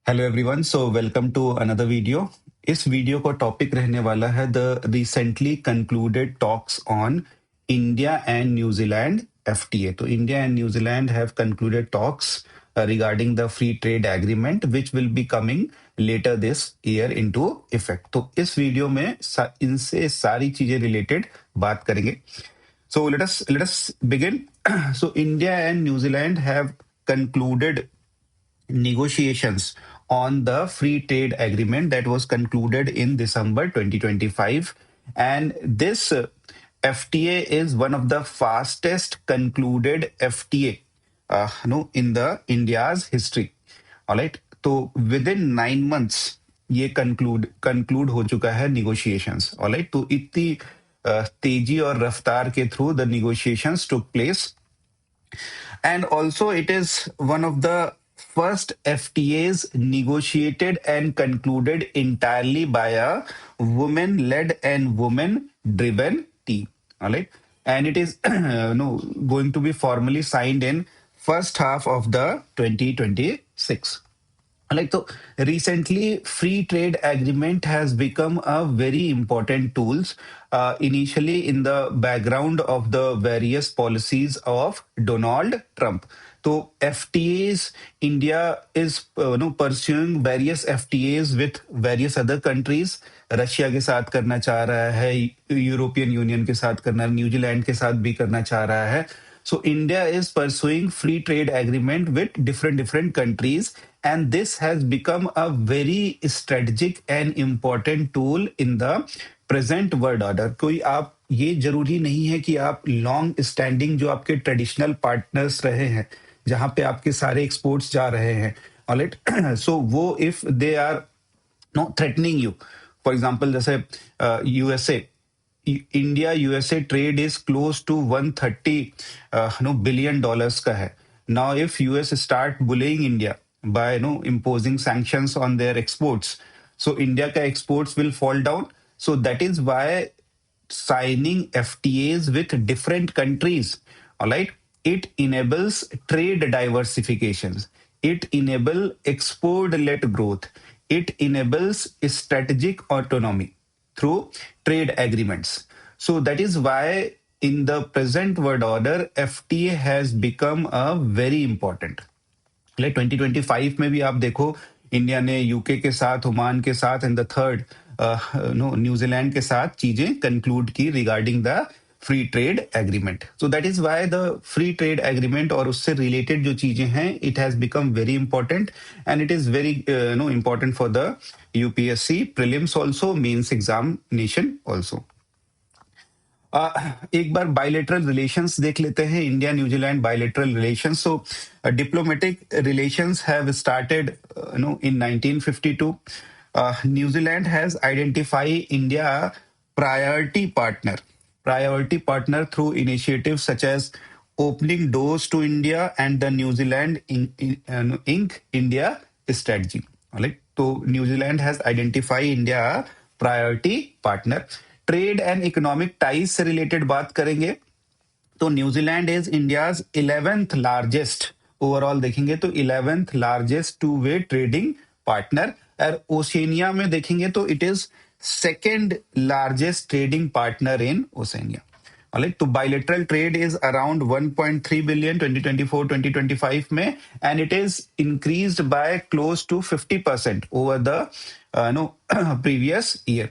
Hello everyone welcome to another video. इस video का topic रहने वाला है the recently concluded talks on India and New Zealand FTA. तो India and New Zealand have concluded talks regarding the free trade agreement which will be coming later this year into effect. तो इस video में इनसे सारी चीजें रिलेटेड बात करेंगे। So let us begin. So India and New Zealand have concluded negotiations on the free trade agreement that was concluded in December 2025. And this FTA is one of the fastest concluded FTA no, in the India's history. All right. तो with in 9 months ये conclude हो चुका है negotiations. Alright, तो इतनी तेजी और रफ्तार के through the negotiations took place. And also, it is one of the first FTAs negotiated and concluded entirely by a woman led and woman driven team. All right. And it is no, going to be formally signed in first half of the 2026. Like so recently free trade agreement has become a very important tools initially in the background of the various policies of Donald Trump. So FTAs, India is pursuing various FTAs with various other countries. Russia के साथ करना चाह रहा है, European union के साथ करना, New Zealand के साथ भी करना चाह रहा है. So India is pursuing free trade agreement with different countries, and this has become a very strategic and important tool in the present world order. कोई आप ये जरूरी नहीं है कि आप लॉन्ग स्टैंडिंग जो आपके ट्रेडिशनल पार्टनर्स रहे हैं, जहां पे आपके सारे एक्सपोर्ट्स जा रहे हैं, ऑलराइट, सो वो if they are no threatening you, for example जैसे USA, India USA trade is close to 130 billion dollars का है. Now if US start bullying India by imposing sanctions on their exports, so India ka exports will fall down. So that is why signing FTAs with different countries, all right, it enables trade diversifications, it enable export led growth, it enables strategic autonomy through trade agreements. So that is why in the present world order FTA has become a very important. 2025 में भी आप देखो, India ने UK के साथ, Oman के साथ and the third New Zealand के साथ चीजें कंक्लूड की regarding the free trade agreement. So that is why the free trade agreement और उससे रिलेटेड जो चीजें हैं, it has become very important and it is very important for the UPSC prelims also, mains examination also. एक बार bilateral relations देख लेते हैं, India New Zealand bilateral relations. So diplomatic relations have started in 1952. New Zealand has identified India priority partner through initiatives such as opening doors to India and the New Zealand Inc. India strategy. All right. So New Zealand has identified India priority partner. Trade and economic ties से related बात करेंगे तो New Zealand is India's 11th largest, overall देखेंगे तो 11th largest two way trading partner. और Oceania में देखेंगे तो it is second largest trading partner in Oceania. तो bilateral trade is around 1.3 billion 2024-2025 में, and it is increased by close to 50% over the previous year.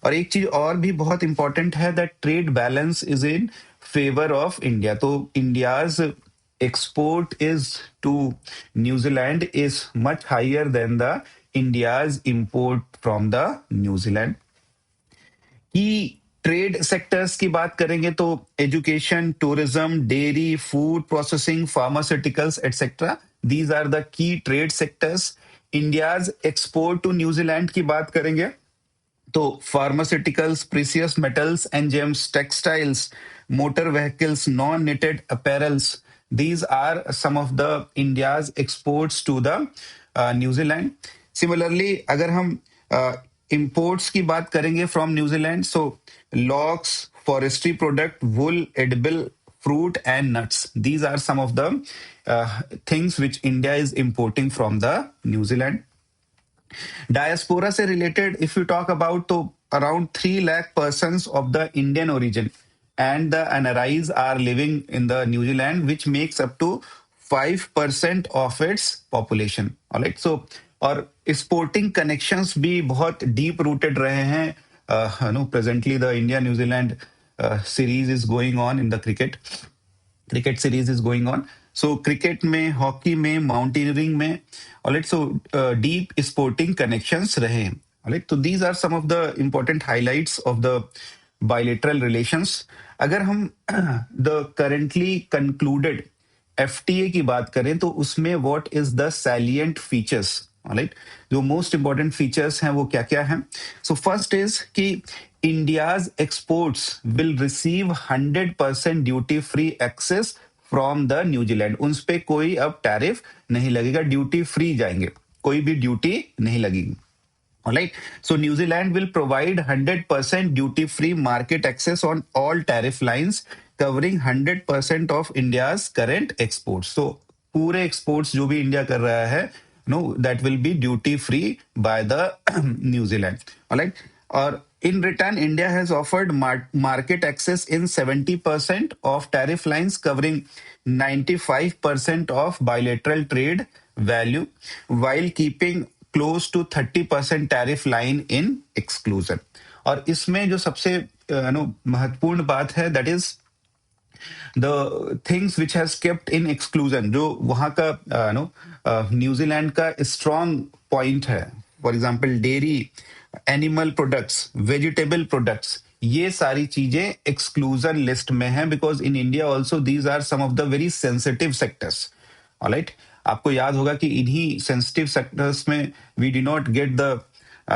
और एक चीज और भी बहुत इंपॉर्टेंट है, that trade balance is in favour of India. तो India's export is to New Zealand is much higher than the India's import from the New Zealand. की trade sectors की बात करेंगे तो education, tourism, dairy, food processing, pharmaceuticals etcetera, these are the key trade sectors. India's export to New Zealand की बात करेंगे तो pharmaceuticals, precious metals and gems, textiles, motor vehicles, non knitted apparels, these are some of the India's exports to the New Zealand. Similarly अगर हम imports की बात करेंगे from New Zealand, so logs, forestry product, wool, edible fruit and nuts, these are some of the things which India is importing from the New Zealand. Diaspora से related if you talk about, तो around 3 lakh person of the Indian origin and the NRIs are living in the New Zealand which makes up to 5% of its population. Alright, so और sporting connections भी बहुत deep rooted रहे हैं। No presently the India New Zealand series is going on in the cricket series is going on. So cricket में, hockey में, mountaineering में, alright, so deep sporting connections रहे हैं। ऑलराइट, तो these are some of the important highlights of the bilateral relations. अगर हम the currently concluded FTA की बात करें तो उसमें what is the salient features, right, जो मोस्ट इंपॉर्टेंट फीचर्स हैं वो क्या क्या हैं। सो फर्स्ट इज कि India's exports will receive 100% duty free access from the New Zealand. उन पे कोई अब टैरिफ नहीं लगेगा, ड्यूटी फ्री जाएंगे, कोई भी ड्यूटी नहीं लगेगी। Alright, so New Zealand will provide 100% duty-free market access on all tariff lines, covering 100% of India's current exports. So पूरे exports जो भी इंडिया कर रहा है, no, that will be duty-free by the New Zealand. Alright, और in return, India has offered market access in 70% of tariff lines, covering 95% of bilateral trade value, while keeping close to 30% tariff line in exclusion. और इसमें जो सबसे महत्वपूर्ण बात है, that is the things which has kept in exclusion, जो वहां का न्यूजीलैंड का स्ट्रॉन्ग पॉइंट है। For example dairy, animal products, vegetable products, ये सारी चीजें एक्सक्लूजन लिस्ट में हैं, because in India also these are some of the very sensitive sectors. Alright, आपको याद होगा कि इन्हीं सेंसिटिव सेक्टर्स में we did not get the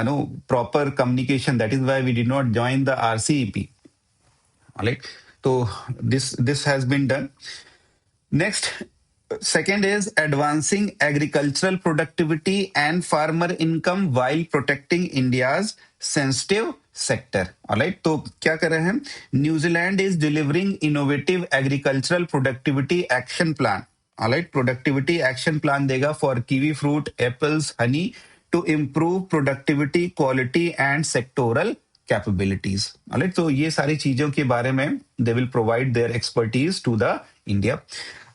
no proper communication, that is why we did not join the RCEP. Alright, तो this has been done. Next, second is advancing agricultural productivity and farmer income while protecting India's sensitive sector. Alright, तो क्या कर रहे हैं? New Zealand is delivering innovative agricultural productivity action plan. Alright, productivity action plan देगा for kiwi fruit, apples, honey to improve productivity, quality and sectoral capabilities. Alright, तो ये सारी चीजों के बारे में they will provide their expertise to the India.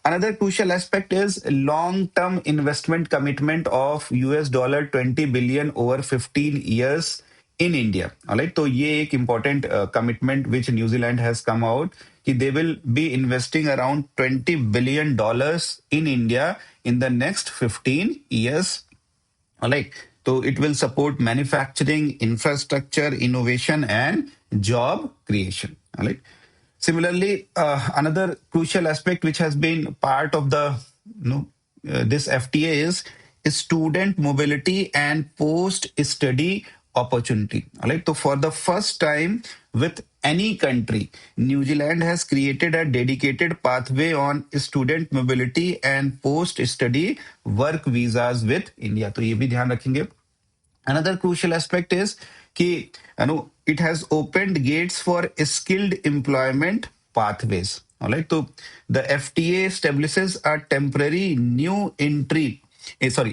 Another crucial aspect is long-term investment commitment of $20 billion over 15 years in India. Alright, तो ये एक important commitment which New Zealand has come out कि they will be investing around $20 billion in India in the next 15 years. Alright, so it will support manufacturing, infrastructure, innovation, and job creation. Alright. Similarly, another crucial aspect which has been part of the this FTA is student mobility and post-study opportunity. Alright, so for the first time with any country, New Zealand has created a dedicated pathway on student mobility and post-study work visas with India. तो ये भी ध्यान रखेंगे। Another crucial aspect is कि it has opened gates for skilled employment pathways. All right, so the FTA establishes a temporary new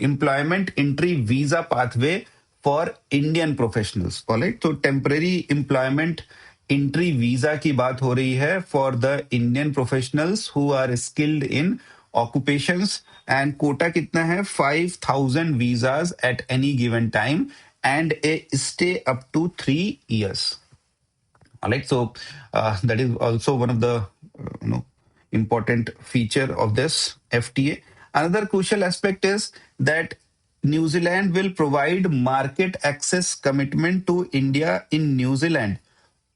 employment entry visa pathway for Indian professionals. All right, so temporary employment entry visa की बात हो रही है for the Indian professionals who are skilled in occupations, and quota कितना है? 5,000 visas at any given time and a stay up to 3 years. All right, so that is also one of the important feature of this FTA. Another crucial aspect is that New Zealand will provide market access commitment to India in New Zealand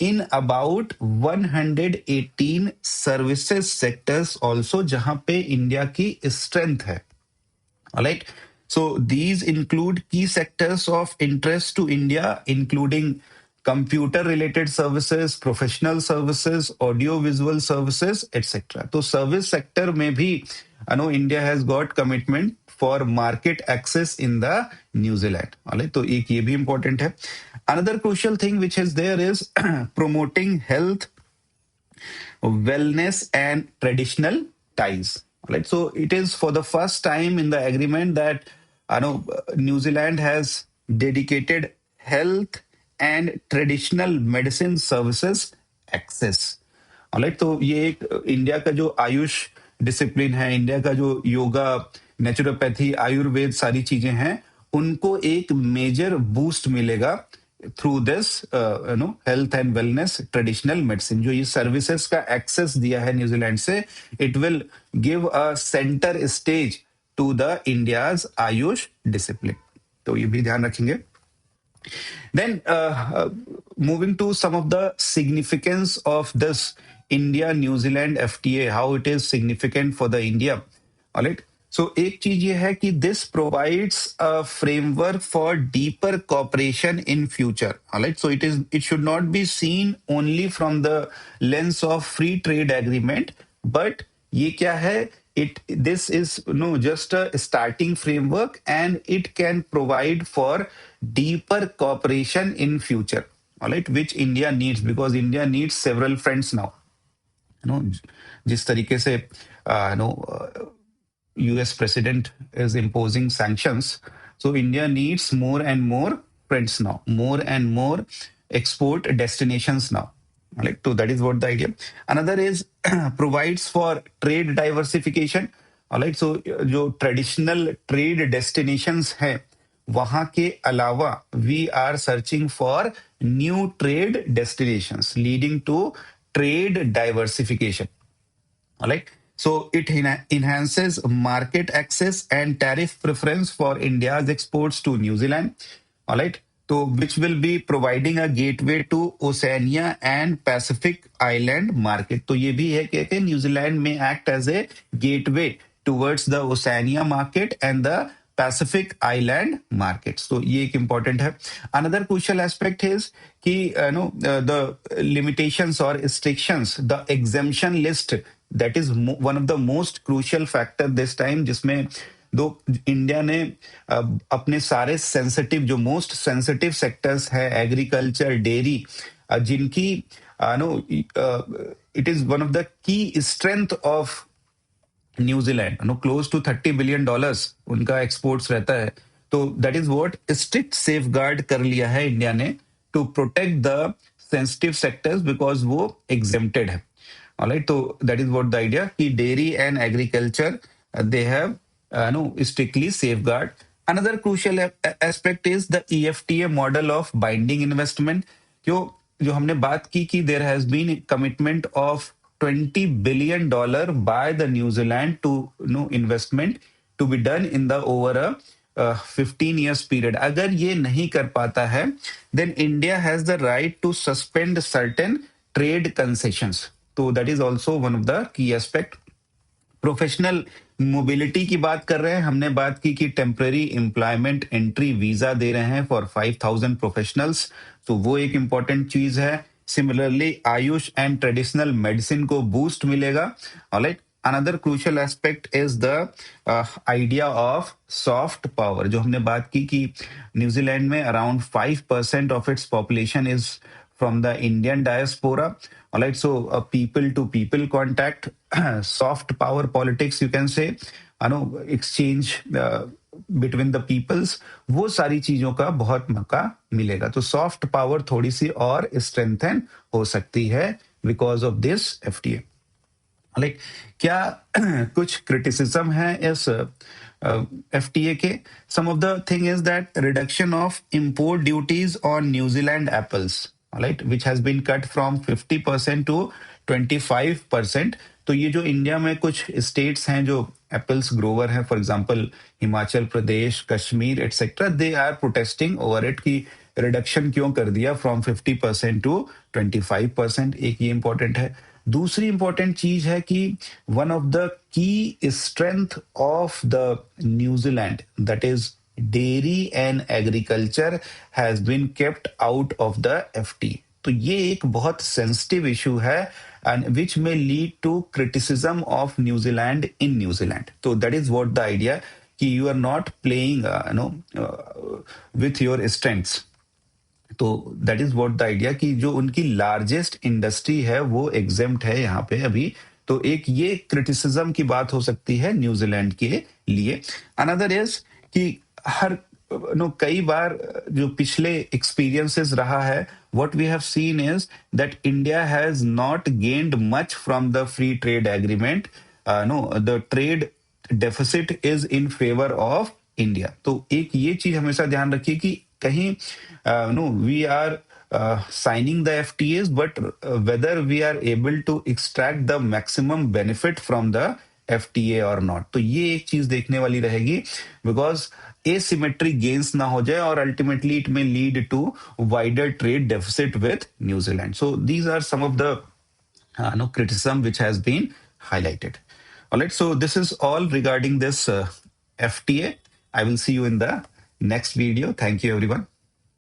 in about 118 services sectors also, जहां पे India की strength है। Alright, so these include key sectors of interest to India, including computer-related services, professional services, audio-visual services, etc. तो service sector में भी, India has got commitment for market access in the New Zealand. Alright, तो एक ये भी important है। Another crucial thing which is there is promoting health, wellness, and traditional ties. So it is for the first time in the agreement that New Zealand has dedicated health and traditional medicine services access. Alright, तो ये एक India का जो Ayush discipline है, India का जो yoga, naturopathy, Ayurveda सारी चीजें हैं, उनको एक मेजर बूस्ट मिलेगा through this health and wellness traditional medicine. जो ये सर्विसेज का एक्सेस दिया है न्यूजीलैंड से, it will give a centre stage to the India's Ayush discipline. तो ये भी ध्यान रखेंगे। Then, moving to some of the significance of this India-New Zealand FTA, how it is significant for the India. All right. So, एक चीज ये है कि this provides a framework for deeper cooperation in future. All right. So, it should not be seen only from the lens of free trade agreement, but ये क्या है, this is just a starting framework, and it can provide for deeper cooperation in future, all right, which India needs, because India needs several friends now. जिस तरीके से US president is imposing sanctions, so India needs more and more friends now, more and more export destinations now. All right, so that is what the idea. Another is provides for trade diversification. All right, so जो traditional trade destinations हैं, वहां के अलावा we are searching for new trade destinations leading to trade diversification. All right. So it enhances market access and tariff preference for India's exports to New Zealand. All right. So which will be providing a gateway to Oceania and Pacific Island market. तो ये भी है कि New Zealand may act as a gateway towards the Oceania market and the Pacific Island markets. तो ये एक important है. Another crucial aspect is कि the limitations or restrictions, the exemption list, that is one of the most crucial factor this time, जिसमें दो India ने अपने सारे सेंसिटिव, जो मोस्ट सेंसिटिव सेक्टर्स है, एग्रीकल्चर, डेयरी, जिनकी it is one of the key strength of New Zealand, close to $30 billion उनका exports रहता है। तो that is what strict safeguard कर लिया है इंडिया ने to protect the sensitive sectors, because वो एग्जेम्प्टेड है। ऑलराइट, तो that is what the idea कि dairy and agriculture they have strictly safeguard. Another crucial aspect is the EFTA model of binding investment. जो हमने बात की कि there has been a commitment of $20 billion by the New Zealand to investment to be done in the over a 15 years period. अगर ये नहीं कर पाता है, then India has the right to suspend certain trade concessions. तो that is also one of the key aspect. Professional mobility की बात कर रहे हैं, हमने बात की कि टेम्पररी एम्प्लॉयमेंट एंट्री वीजा दे रहे हैं फॉर 5,000 प्रोफेशनल्स, तो वो एक इंपॉर्टेंट चीज है। Similarly Ayush and traditional medicine को बूस्ट मिलेगा। Alright, another crucial aspect is the idea of soft power, जो हमने बात की कि न्यूजीलैंड में around 5% of its population is from the Indian diaspora. All right, so people to people contact, soft power politics, you can say, exchange between the peoples, वो सारी चीजों का बहुत मौका मिलेगा। तो सॉफ्ट पावर थोड़ी सी और स्ट्रेंथन हो सकती है because of this FTA. Like क्या कुछ क्रिटिसिज्म है इस एफटीए के? Some of the thing is that reduction of import duties on New Zealand apples, right, which has been cut from 50% to 25%. तो ये जो इंडिया में कुछ स्टेट्स हैं जो एप्पल्स ग्रोवर हैं, for example Himachal Pradesh, Kashmir etcetera, they are protesting over it कि reduction क्यों कर दिया फ्रॉम 50% टू 25%। एक ये इंपॉर्टेंट है। दूसरी इंपॉर्टेंट चीज है कि one of the key strength of the New Zealand, that is dairy and agriculture has been kept out of the FT. तो ये एक बहुत सेंसिटिव इशू है एंड विच में lead to criticism of New Zealand in New Zealand. तो that is what the idea कि you are not playing with your strengths. तो that is what the idea कि जो उनकी लार्जेस्ट इंडस्ट्री है वो एग्जेम्प्ट है यहाँ पे अभी। तो एक ये क्रिटिसिज्म की बात हो सकती है न्यूजीलैंड के लिए। अनदर इज कि हर नो कई बार जो पिछले एक्सपीरियंसेस रहा है, what we have seen is that India has not gained much from the free trade agreement. No, the trade deficit is in favor of India. तो एक ये चीज हमेशा ध्यान रखिए कि कहीं no we are signing the FTAs, but whether we are able to extract the maximum benefit from the FTA or not. तो ये एक चीज देखने वाली रहेगी, बिकॉज asymmetric gains ना हो जाए और ultimately it may lead to wider trade deficit with New Zealand. So these are some of the no criticism which has been highlighted. All right, so this is all regarding this FTA. I will see you in the next video. Thank you, everyone.